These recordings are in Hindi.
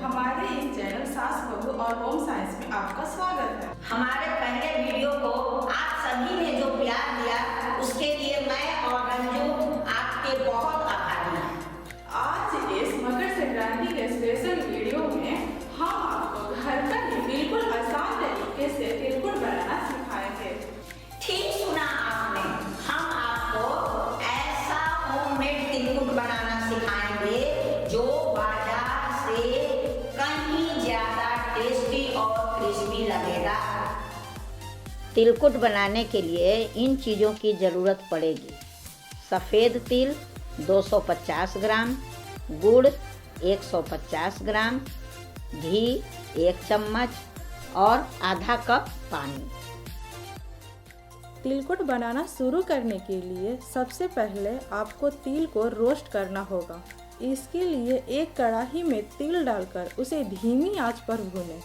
हमारे इस चैनल सास बहू और होम साइंस में आपका स्वागत है। हमारे पहले वीडियो को आप सभी ने जो प्यार दिया उसके लिए मैं और रंजू आपके बहुत आभारी हैं। आज इस मकर संक्रांति के स्पेशल वीडियो में हम आपको घर पर ही बिल्कुल आसान तरीके से तिलकुट बनाना सिखाएंगे। ठीक सुना आपने, हम आपको ऐसा होममेड तिलकुट बनाना सिखाएंगे जो बाजार से कहीं ज्यादा टेस्टी और क्रिस्पी लगेगा। तिलकुट बनाने के लिए इन चीज़ों की ज़रूरत पड़ेगी। सफ़ेद तिल 250 ग्राम, गुड़ 150 ग्राम, घी 1 चम्मच और आधा कप पानी। तिलकुट बनाना शुरू करने के लिए सबसे पहले आपको तिल को रोस्ट करना होगा। इसके लिए एक कढ़ाई में तिल डालकर उसे धीमी आंच पर भूनें।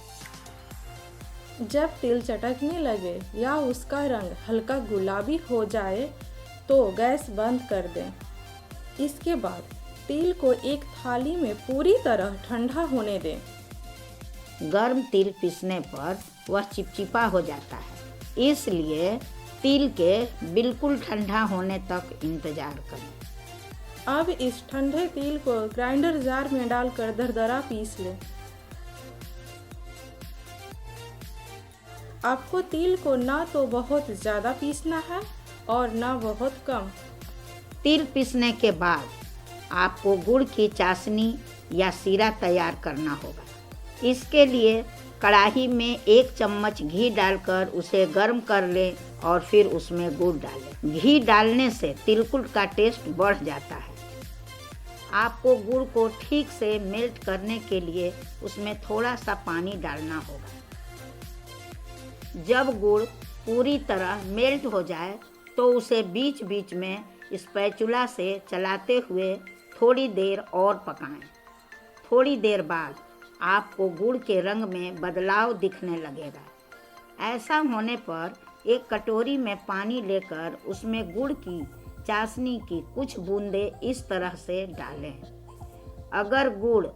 जब तिल चटकने लगे या उसका रंग हल्का गुलाबी हो जाए तो गैस बंद कर दें। इसके बाद तिल को एक थाली में पूरी तरह ठंडा होने दें। गर्म तिल पीसने पर वह चिपचिपा हो जाता है, इसलिए तिल के बिल्कुल ठंडा होने तक इंतजार करें। अब इस ठंडे तिल को ग्राइंडर जार में डालकर दरदरा पीस लें। आपको तिल को ना तो बहुत ज़्यादा पीसना है और ना बहुत कम। तिल पीसने के बाद आपको गुड़ की चाशनी या शीरा तैयार करना होगा। इसके लिए कढ़ाई में 1 चम्मच घी डालकर उसे गर्म कर लें और फिर उसमें गुड़ डालें। घी डालने से तिलकुट का टेस्ट बढ़ जाता है। आपको गुड़ को ठीक से मेल्ट करने के लिए उसमें थोड़ा सा पानी डालना होगा। जब गुड़ पूरी तरह मेल्ट हो जाए तो उसे बीच बीच में स्पैचुला से चलाते हुए थोड़ी देर और पकाएं। थोड़ी देर बाद आपको गुड़ के रंग में बदलाव दिखने लगेगा। ऐसा होने पर एक कटोरी में पानी लेकर उसमें गुड़ की चाशनी की कुछ बूंदें इस तरह से डालें। अगर गुड़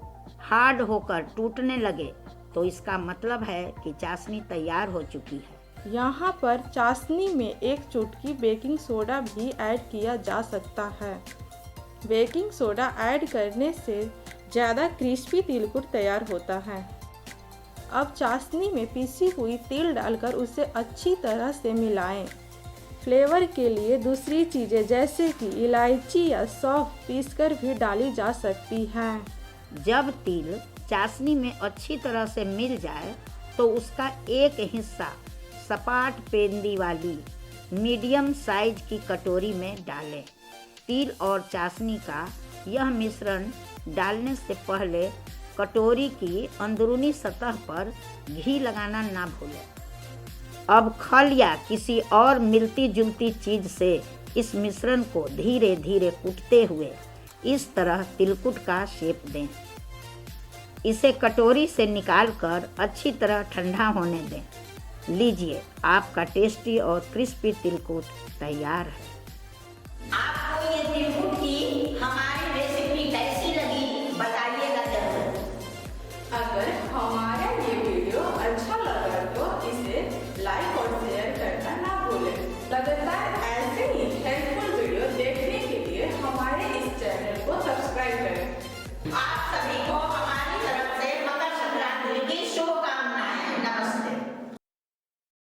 हार्ड होकर टूटने लगे तो इसका मतलब है कि चाशनी तैयार हो चुकी है। यहाँ पर चाशनी में 1 चुटकी बेकिंग सोडा भी ऐड किया जा सकता है। बेकिंग सोडा ऐड करने से ज़्यादा क्रिस्पी तिलकुट तैयार होता है। अब चाशनी में पीसी हुई तिल डालकर उसे अच्छी तरह से मिलाएं। फ्लेवर के लिए दूसरी चीज़ें जैसे कि इलायची या सौंफ पीसकर भी डाली जा सकती हैं। जब तिल चाशनी में अच्छी तरह से मिल जाए तो उसका एक हिस्सा सपाट पेंदी वाली मीडियम साइज की कटोरी में डालें। तिल और चाशनी का यह मिश्रण डालने से पहले कटोरी की अंदरूनी सतह पर घी लगाना ना भूलें। अब खल या किसी और मिलती जुलती चीज़ से इस मिश्रण को धीरे धीरे कूटते हुए इस तरह तिलकुट का शेप दें। इसे कटोरी से निकालकर अच्छी तरह ठंडा होने दें। लीजिए, आपका टेस्टी और क्रिस्पी तिलकुट तैयार है।